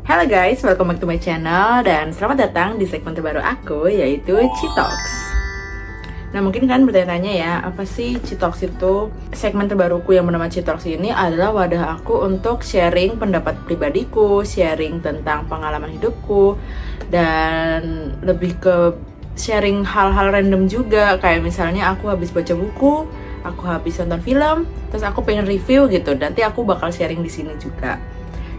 Halo guys, welcome back to my channel dan selamat datang di segmen terbaru aku yaitu Citox. Nah mungkin kan bertanya-tanya ya, apa sih Citox itu? Segmen terbaruku yang bernama Citox ini adalah wadah aku untuk sharing pendapat pribadiku, sharing tentang pengalaman hidupku, dan lebih ke sharing hal-hal random juga. Kayak misalnya aku habis baca buku, aku habis nonton film, terus aku pengen review gitu. Nanti aku bakal sharing di sini juga.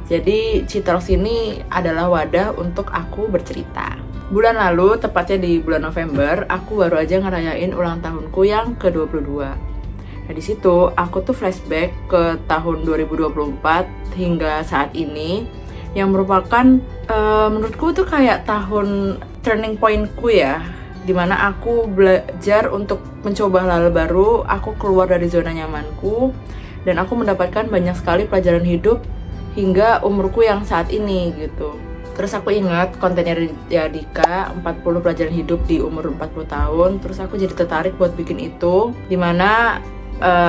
Jadi Citox ini adalah wadah untuk aku bercerita. Bulan lalu, tepatnya di bulan November, aku baru aja ngerayain ulang tahunku yang ke-22. Nah di situ aku tuh flashback ke tahun 2024 hingga saat ini, yang merupakan menurutku tuh kayak tahun turning pointku ya, dimana aku belajar untuk mencoba hal baru, aku keluar dari zona nyamanku, dan aku mendapatkan banyak sekali pelajaran hidup hingga umurku yang saat ini gitu. Terus aku ingat kontennya Dika 40 pelajaran hidup di umur 40 tahun. Terus aku jadi tertarik buat bikin itu, dimana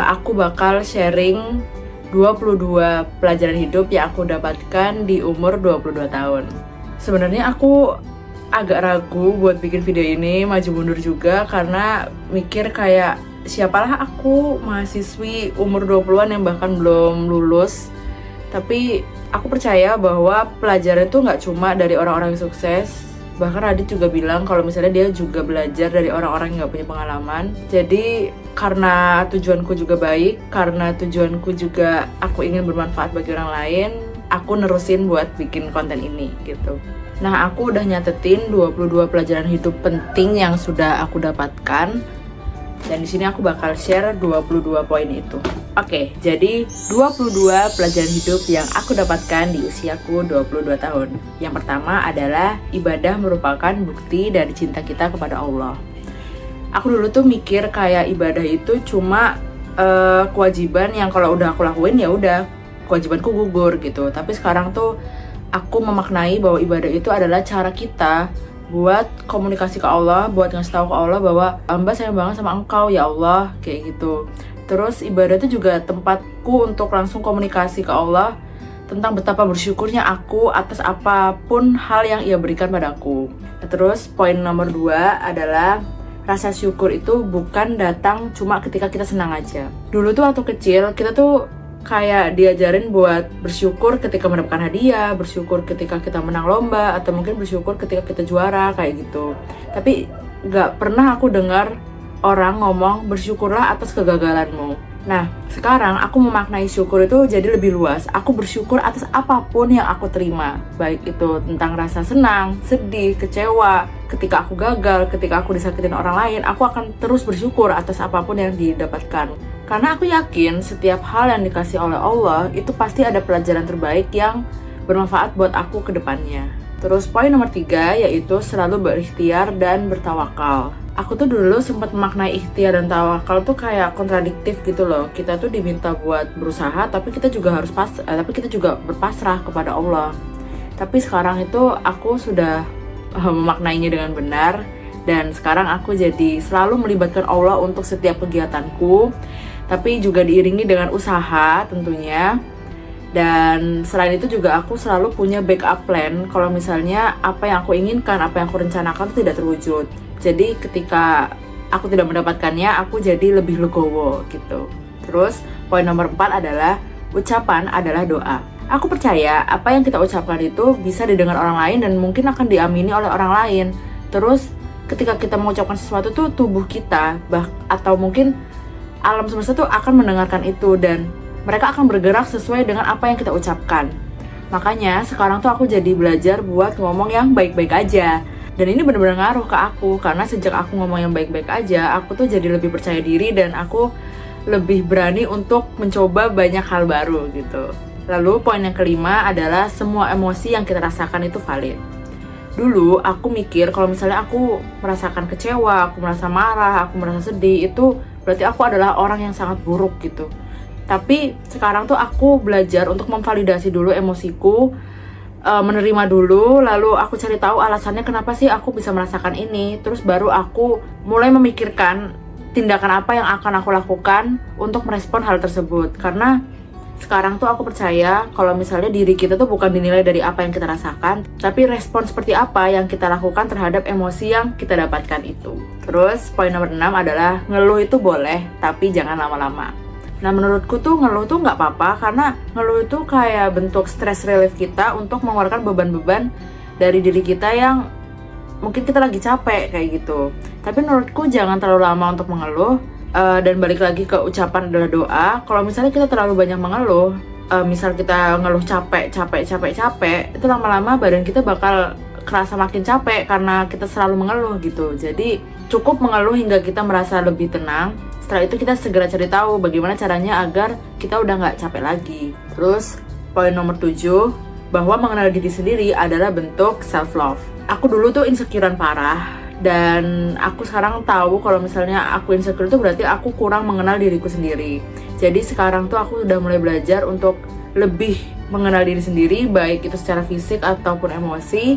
aku bakal sharing 22 pelajaran hidup yang aku dapatkan di umur 22 tahun. Sebenarnya aku agak ragu buat bikin video ini, maju mundur juga, karena mikir kayak siapalah aku, mahasiswi umur 20-an yang bahkan belum lulus. Tapi aku percaya bahwa pelajaran itu nggak cuma dari orang-orang yang sukses. Bahkan Radit juga bilang kalau misalnya dia juga belajar dari orang-orang yang nggak punya pengalaman. Jadi karena tujuanku juga baik, karena tujuanku juga aku ingin bermanfaat bagi orang lain, aku nerusin buat bikin konten ini gitu. Nah aku udah nyatetin 22 pelajaran hidup penting yang sudah aku dapatkan. Dan di sini aku bakal share 22 poin itu. Oke, jadi 22 pelajaran hidup yang aku dapatkan di usiaku 22 tahun. Yang pertama adalah ibadah merupakan bukti dari cinta kita kepada Allah. Aku dulu tuh mikir kayak ibadah itu cuma kewajiban yang kalau udah aku lakuin ya udah kewajibanku gugur gitu. Tapi sekarang tuh aku memaknai bahwa ibadah itu adalah cara kita buat komunikasi ke Allah, buat ngasih tahu ke Allah bahwa hamba sayang banget sama engkau ya Allah, kayak gitu. Terus ibadah itu juga tempatku untuk langsung komunikasi ke Allah tentang betapa bersyukurnya aku atas apapun hal yang ia berikan padaku. Terus poin nomor 2 adalah rasa syukur itu bukan datang cuma ketika kita senang aja. Dulu tuh waktu kecil kita tuh kayak diajarin buat bersyukur ketika mendapatkan hadiah, bersyukur ketika kita menang lomba, atau mungkin bersyukur ketika kita juara, kayak gitu. Tapi gak pernah aku dengar orang ngomong bersyukurlah atas kegagalanmu. Nah, sekarang aku memaknai syukur itu jadi lebih luas. Aku bersyukur atas apapun yang aku terima, baik itu tentang rasa senang, sedih, kecewa, ketika aku gagal, ketika aku disakitin orang lain, aku akan terus bersyukur atas apapun yang didapatkan. Karena aku yakin setiap hal yang dikasih oleh Allah itu pasti ada pelajaran terbaik yang bermanfaat buat aku ke depannya. Terus poin nomor 3 yaitu selalu berikhtiar dan bertawakal. Aku tuh dulu sempat memaknai ikhtiar dan tawakal tuh kayak kontradiktif gitu loh. Kita tuh diminta buat berusaha, tapi kita juga berpasrah kepada Allah. Tapi sekarang itu aku sudah memaknainya dengan benar, dan sekarang aku jadi selalu melibatkan Allah untuk setiap kegiatanku, tapi juga diiringi dengan usaha tentunya. Dan selain itu juga aku selalu punya backup plan kalau misalnya apa yang aku inginkan, apa yang aku rencanakan itu tidak terwujud. Jadi ketika aku tidak mendapatkannya, aku jadi lebih legowo gitu. Terus poin nomor 4 adalah ucapan adalah doa. Aku percaya apa yang kita ucapkan itu bisa didengar orang lain dan mungkin akan diamini oleh orang lain. Terus ketika kita mengucapkan sesuatu tuh tubuh kita atau mungkin alam semesta tuh akan mendengarkan itu, dan mereka akan bergerak sesuai dengan apa yang kita ucapkan. Makanya sekarang tuh aku jadi belajar buat ngomong yang baik-baik aja. Dan ini benar-benar ngaruh ke aku, karena sejak aku ngomong yang baik-baik aja, aku tuh jadi lebih percaya diri dan aku lebih berani untuk mencoba banyak hal baru gitu. Lalu poin yang kelima adalah semua emosi yang kita rasakan itu valid. Dulu aku mikir kalau misalnya aku merasakan kecewa, aku merasa marah, aku merasa sedih, itu berarti aku adalah orang yang sangat buruk gitu. Tapi sekarang tuh aku belajar untuk memvalidasi dulu emosiku, menerima dulu, lalu aku cari tahu alasannya kenapa sih aku bisa merasakan ini. Terus baru aku mulai memikirkan tindakan apa yang akan aku lakukan untuk merespon hal tersebut. Karena Sekarang tuh aku percaya kalau misalnya diri kita tuh bukan dinilai dari apa yang kita rasakan, tapi respon seperti apa yang kita lakukan terhadap emosi yang kita dapatkan itu. Terus poin nomor 6 adalah ngeluh itu boleh, tapi jangan lama-lama. Nah menurutku tuh ngeluh tuh nggak apa-apa, karena ngeluh itu kayak bentuk stress relief kita untuk mengeluarkan beban-beban dari diri kita yang mungkin kita lagi capek kayak gitu. Tapi menurutku jangan terlalu lama untuk mengeluh. Dan balik lagi ke ucapan adalah doa. Kalau misalnya kita terlalu banyak mengeluh, misal kita ngeluh capek, itu lama-lama badan kita bakal kerasa makin capek karena kita selalu mengeluh gitu. Jadi cukup mengeluh hingga kita merasa lebih tenang. Setelah itu kita segera cari tahu bagaimana caranya agar kita udah nggak capek lagi. Terus poin nomor 7, bahwa mengenal diri sendiri adalah bentuk self love. Aku dulu tuh insecurean parah. Dan aku sekarang tahu kalau misalnya aku insecure itu berarti aku kurang mengenal diriku sendiri. Jadi sekarang tuh aku udah mulai belajar untuk lebih mengenal diri sendiri, baik itu secara fisik ataupun emosi.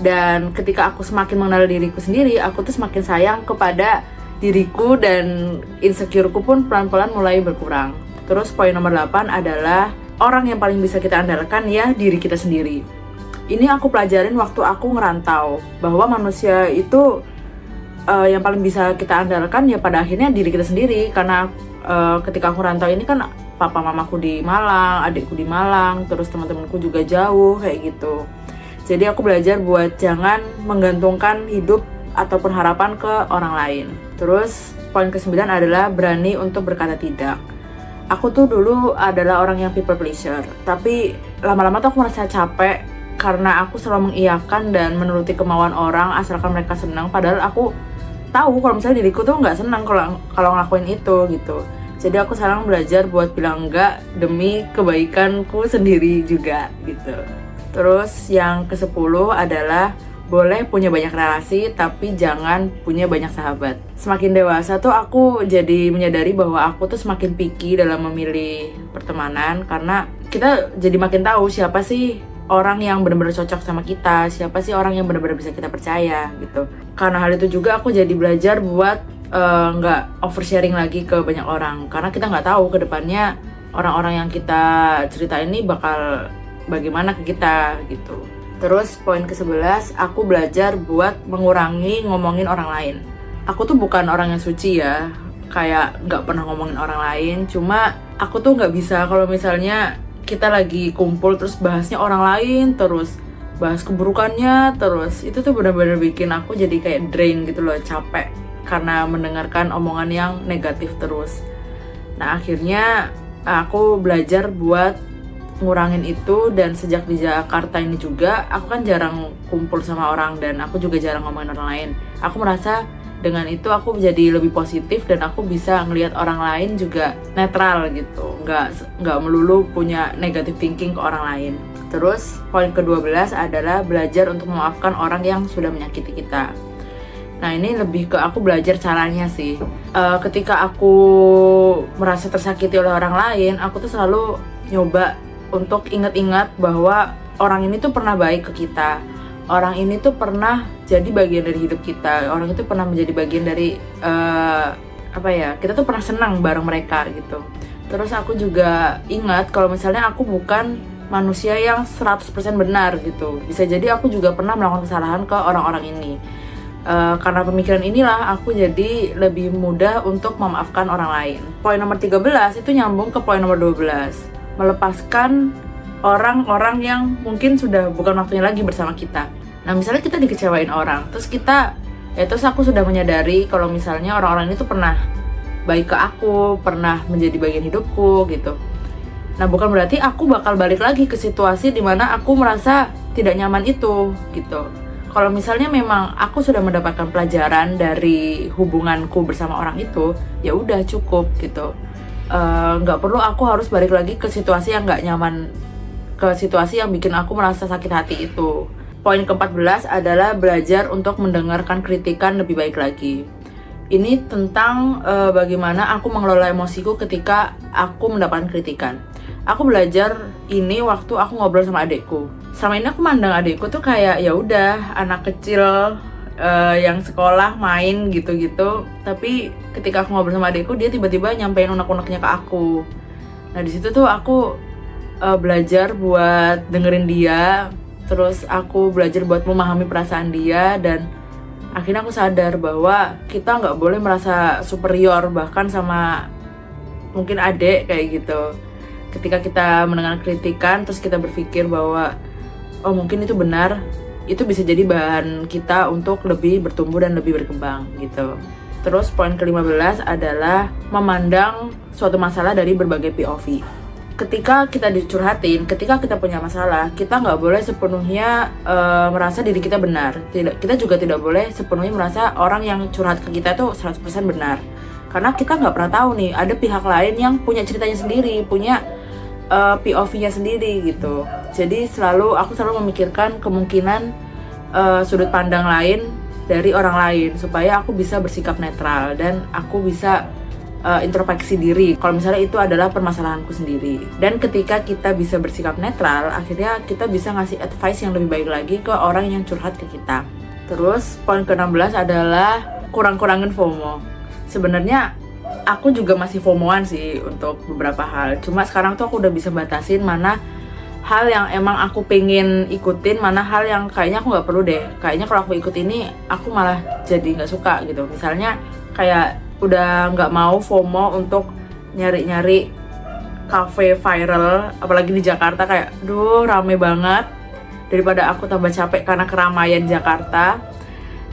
Dan ketika aku semakin mengenal diriku sendiri, aku tuh semakin sayang kepada diriku dan insecureku pun pelan-pelan mulai berkurang. Terus poin nomor 8 adalah orang yang paling bisa kita andalkan ya diri kita sendiri. Ini aku pelajarin waktu aku ngerantau, bahwa manusia itu yang paling bisa kita andalkan ya pada akhirnya diri kita sendiri. Karena ketika aku rantau ini kan papa mamaku di Malang, adikku di Malang, terus teman-temanku juga jauh kayak gitu. Jadi aku belajar buat jangan menggantungkan hidup ataupun harapan ke orang lain. Terus poin ke-9 adalah berani untuk berkata tidak. Aku tuh dulu adalah orang yang people pleaser, tapi lama-lama tuh aku merasa capek karena aku selalu mengiyakan dan menuruti kemauan orang asalkan mereka senang, padahal aku tahu kalau misalnya diriku tuh nggak senang kalau ngelakuin itu gitu. Jadi aku sekarang belajar buat bilang enggak demi kebaikanku sendiri juga gitu. Terus yang ke-10 adalah boleh punya banyak relasi tapi jangan punya banyak sahabat. Semakin dewasa tuh aku jadi menyadari bahwa aku tuh semakin picky dalam memilih pertemanan, karena kita jadi makin tahu siapa sih orang yang benar-benar cocok sama kita, siapa sih orang yang benar-benar bisa kita percaya gitu. Karena hal itu juga aku jadi belajar buat nggak oversharing lagi ke banyak orang, karena kita nggak tahu ke depannya orang-orang yang kita cerita ini bakal bagaimana ke kita gitu. Terus poin ke-11, aku belajar buat mengurangi ngomongin orang lain. Aku tuh bukan orang yang suci ya, kayak nggak pernah ngomongin orang lain, cuma aku tuh nggak bisa kalau misalnya kita lagi kumpul terus bahasnya orang lain, terus bahas keburukannya, terus itu tuh benar-benar bikin aku jadi kayak drain gitu loh, capek karena mendengarkan omongan yang negatif terus. Nah akhirnya aku belajar buat ngurangin itu, dan sejak di Jakarta ini juga aku kan jarang kumpul sama orang dan aku juga jarang ngomongin orang lain. Aku merasa dengan itu aku jadi lebih positif dan aku bisa ngelihat orang lain juga netral gitu, nggak melulu punya negative thinking ke orang lain. Terus poin ke-12 adalah belajar untuk memaafkan orang yang sudah menyakiti kita. Nah ini lebih ke aku belajar caranya sih. Ketika aku merasa tersakiti oleh orang lain, aku tuh selalu nyoba untuk ingat-ingat bahwa orang ini tuh pernah baik ke kita. Orang ini tuh pernah jadi bagian dari hidup kita. Orang itu pernah menjadi bagian dari kita tuh pernah senang bareng mereka gitu. Terus aku juga ingat kalau misalnya aku bukan manusia yang 100% benar gitu. Bisa jadi aku juga pernah melakukan kesalahan ke orang-orang ini. Karena pemikiran inilah aku jadi lebih mudah untuk memaafkan orang lain. Poin nomor 13 itu nyambung ke poin nomor 12. Melepaskan orang-orang yang mungkin sudah bukan waktunya lagi bersama kita. Nah misalnya kita dikecewain orang, terus aku sudah menyadari kalau misalnya orang-orang ini tuh pernah baik ke aku, pernah menjadi bagian hidupku gitu. Nah bukan berarti aku bakal balik lagi ke situasi dimana aku merasa tidak nyaman itu gitu. Kalau misalnya memang aku sudah mendapatkan pelajaran dari hubunganku bersama orang itu, ya udah cukup gitu. Nggak perlu aku harus balik lagi ke situasi yang nggak nyaman, ke situasi yang bikin aku merasa sakit hati itu. Poin ke-14 adalah belajar untuk mendengarkan kritikan lebih baik lagi. Ini tentang bagaimana aku mengelola emosiku ketika aku mendapatkan kritikan. Aku belajar ini waktu aku ngobrol sama adikku. Selama ini aku mandang adikku tuh kayak ya udah anak kecil yang sekolah main gitu-gitu. Tapi ketika aku ngobrol sama adikku, dia tiba-tiba nyampein unek-uneknya ke aku. Nah di situ tuh aku belajar buat dengerin dia, terus aku belajar buat memahami perasaan dia, dan akhirnya aku sadar bahwa kita nggak boleh merasa superior bahkan sama mungkin adik kayak gitu. Ketika kita mendengar kritikan terus kita berpikir bahwa oh mungkin itu benar, itu bisa jadi bahan kita untuk lebih bertumbuh dan lebih berkembang gitu. Terus poin ke-15 adalah memandang suatu masalah dari berbagai POV. Ketika kita dicurhatin, ketika kita punya masalah, kita nggak boleh sepenuhnya merasa diri kita benar. Kita juga tidak boleh sepenuhnya merasa orang yang curhat ke kita tuh 100% benar. Karena kita nggak pernah tahu nih, ada pihak lain yang punya ceritanya sendiri, punya POV-nya sendiri gitu. Jadi aku selalu memikirkan kemungkinan sudut pandang lain dari orang lain supaya aku bisa bersikap netral dan aku bisa introspeksi diri kalau misalnya itu adalah permasalahanku sendiri. Dan ketika kita bisa bersikap netral, akhirnya kita bisa ngasih advice yang lebih baik lagi ke orang yang curhat ke kita. Terus poin ke-16 adalah kurang-kurangin FOMO. Sebenarnya aku juga masih FOMO-an sih untuk beberapa hal. Cuma sekarang tuh aku udah bisa batasin mana hal yang emang aku pengen ikutin, mana hal yang kayaknya aku nggak perlu deh. Kayaknya kalau aku ikut ini, aku malah jadi nggak suka gitu. Misalnya kayak udah nggak mau FOMO untuk nyari-nyari cafe viral, apalagi di Jakarta kayak, duh rame banget. Daripada aku tambah capek karena keramaian Jakarta.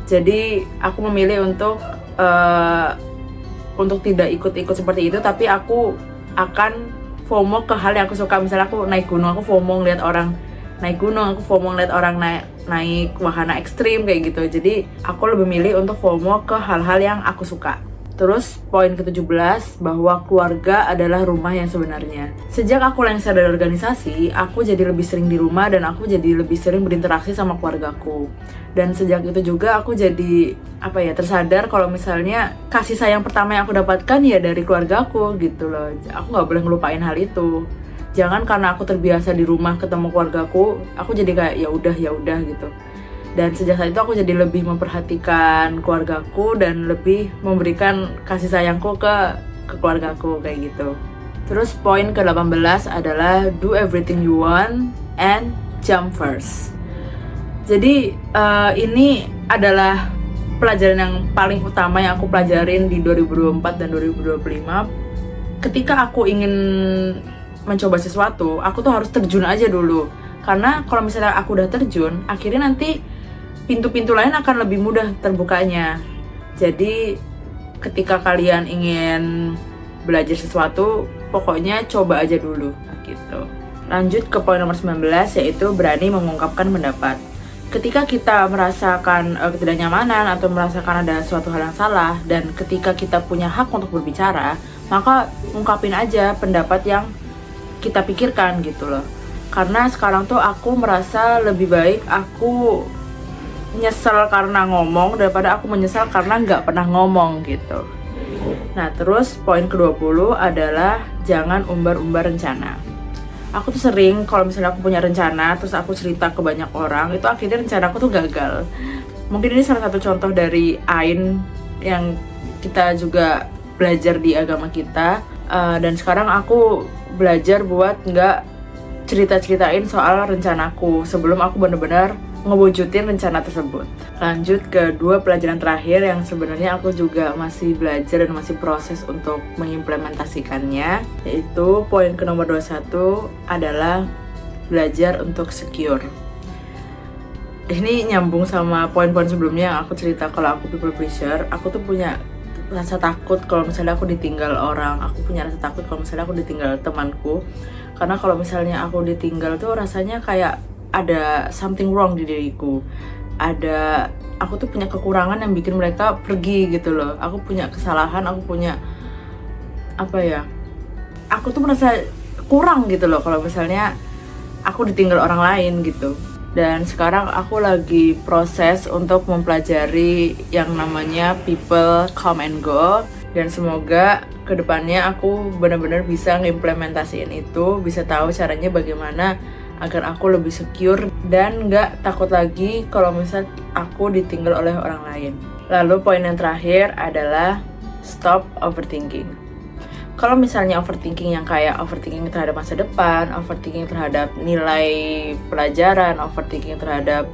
Jadi aku memilih untuk tidak ikut-ikut seperti itu, tapi aku akan FOMO ke hal yang aku suka. Misalnya aku naik gunung, aku FOMO ngeliat orang naik gunung, aku FOMO ngeliat orang naik wahana ekstrim kayak gitu. Jadi aku lebih milih untuk FOMO ke hal-hal yang aku suka. Terus poin ke-17 bahwa keluarga adalah rumah yang sebenarnya. Sejak aku lengser dari organisasi, aku jadi lebih sering di rumah dan aku jadi lebih sering berinteraksi sama keluargaku. Dan sejak itu juga aku jadi tersadar kalau misalnya kasih sayang pertama yang aku dapatkan ya dari keluargaku gitu loh. Aku nggak boleh ngelupain hal itu. Jangan karena aku terbiasa di rumah ketemu keluargaku, aku jadi kayak ya udah gitu. Dan sejak saat itu aku jadi lebih memperhatikan keluargaku dan lebih memberikan kasih sayangku ke keluargaku kayak gitu. Terus poin ke-18 adalah do everything you want and jump first. Jadi ini adalah pelajaran yang paling utama yang aku pelajarin di 2024 dan 2025. Ketika aku ingin mencoba sesuatu, aku tuh harus terjun aja dulu. Karena kalau misalnya aku udah terjun, akhirnya nanti pintu-pintu lain akan lebih mudah terbukanya. Jadi ketika kalian ingin belajar sesuatu, pokoknya coba aja dulu gitu. Lanjut ke poin nomor 19, yaitu berani mengungkapkan pendapat. Ketika kita merasakan ketidaknyamanan atau merasakan ada suatu hal yang salah, dan ketika kita punya hak untuk berbicara, maka ungkapin aja pendapat yang kita pikirkan gitu loh. Karena sekarang tuh aku merasa lebih baik aku nyesel karena ngomong daripada aku menyesal karena nggak pernah ngomong gitu. Nah terus poin ke-20 adalah jangan umbar-umbar rencana. Aku tuh sering kalau misalnya aku punya rencana terus aku cerita ke banyak orang, itu akhirnya rencana aku tuh gagal. Mungkin ini salah satu contoh dari Ain yang kita juga belajar di agama kita. Dan sekarang aku belajar buat nggak cerita-ceritain soal rencanaku sebelum aku benar-benar ngewujudin rencana tersebut. Lanjut ke 2 pelajaran terakhir yang sebenarnya aku juga masih belajar dan masih proses untuk mengimplementasikannya, yaitu poin ke nomor 21 adalah belajar untuk secure. Ini nyambung sama poin-poin sebelumnya yang aku cerita kalau aku people pleaser. Aku tuh punya rasa takut kalau misalnya aku ditinggal orang. Aku punya rasa takut kalau misalnya aku ditinggal temanku. Karena kalau misalnya aku ditinggal tuh rasanya kayak ada something wrong di diriku. Aku tuh punya kekurangan yang bikin mereka pergi gitu loh. Aku punya kesalahan, aku punya aku tuh merasa kurang gitu loh kalau misalnya aku ditinggal orang lain gitu. Dan sekarang aku lagi proses untuk mempelajari yang namanya people come and go. Dan semoga kedepannya aku benar-benar bisa ngimplementasiin itu, bisa tahu caranya bagaimana agar aku lebih secure dan nggak takut lagi kalau misal aku ditinggal oleh orang lain. Lalu poin yang terakhir adalah stop overthinking. Kalau misalnya overthinking yang kayak overthinking terhadap masa depan, overthinking terhadap nilai pelajaran, overthinking terhadap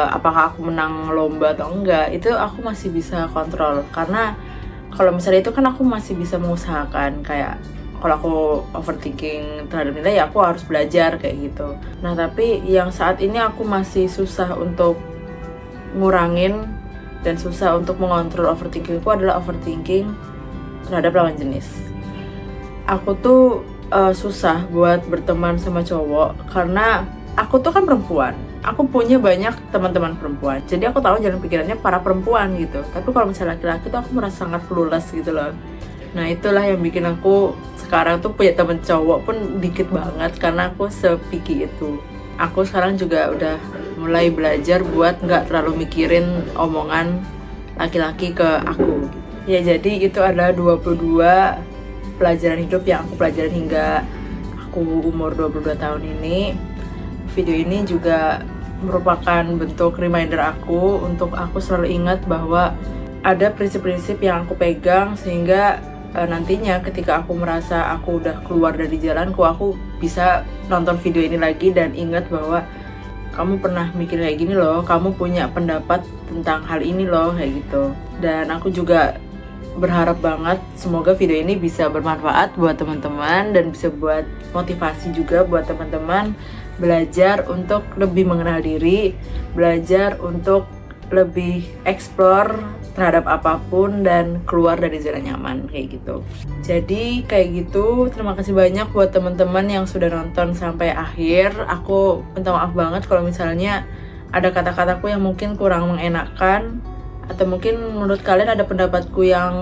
apakah aku menang lomba atau enggak, itu aku masih bisa kontrol. Karena kalau misalnya itu kan aku masih bisa mengusahakan, kayak kalau aku overthinking terhadap nilai ya aku harus belajar kayak gitu. Nah tapi yang saat ini aku masih susah untuk ngurangin dan susah untuk mengontrol overthinkingku adalah overthinking terhadap lawan jenis. Aku tuh susah buat berteman sama cowok karena aku tuh kan perempuan. Aku punya banyak teman-teman perempuan. Jadi aku tahu jalan pikirannya para perempuan gitu. Tapi kalau misalnya laki-laki tuh aku merasa sangat clueless gitu loh. Nah itulah yang bikin aku sekarang tuh punya temen cowok pun dikit banget karena aku sepiki itu. Aku sekarang juga udah mulai belajar buat nggak terlalu mikirin omongan laki-laki ke aku. Ya jadi itu adalah 22 pelajaran hidup yang aku pelajarin hingga aku umur 22 tahun ini. Video ini juga merupakan bentuk reminder aku untuk aku selalu ingat bahwa ada prinsip-prinsip yang aku pegang sehingga nantinya ketika aku merasa aku udah keluar dari jalanku, aku bisa nonton video ini lagi dan ingat bahwa kamu pernah mikir kayak gini loh, kamu punya pendapat tentang hal ini loh, kayak gitu. Dan aku juga berharap banget semoga video ini bisa bermanfaat buat teman-teman dan bisa buat motivasi juga buat teman-teman belajar untuk lebih mengenal diri, belajar untuk lebih explore terhadap apapun dan keluar dari zona nyaman kayak gitu. Jadi kayak gitu, terima kasih banyak buat teman-teman yang sudah nonton sampai akhir. Aku minta maaf banget kalau misalnya ada kata-kataku yang mungkin kurang mengenakan, atau mungkin menurut kalian ada pendapatku yang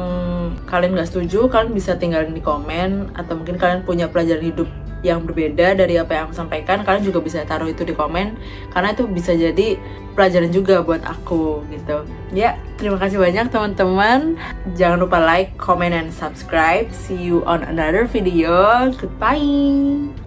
kalian gak setuju, kalian bisa tinggalin di komen. Atau mungkin kalian punya pelajaran hidup yang berbeda dari apa yang aku sampaikan, kalian juga bisa taruh itu di komen, karena itu bisa jadi pelajaran juga buat aku gitu. Ya, terima kasih banyak teman-teman. Jangan lupa like, comment, and subscribe. See you on another video. Goodbye.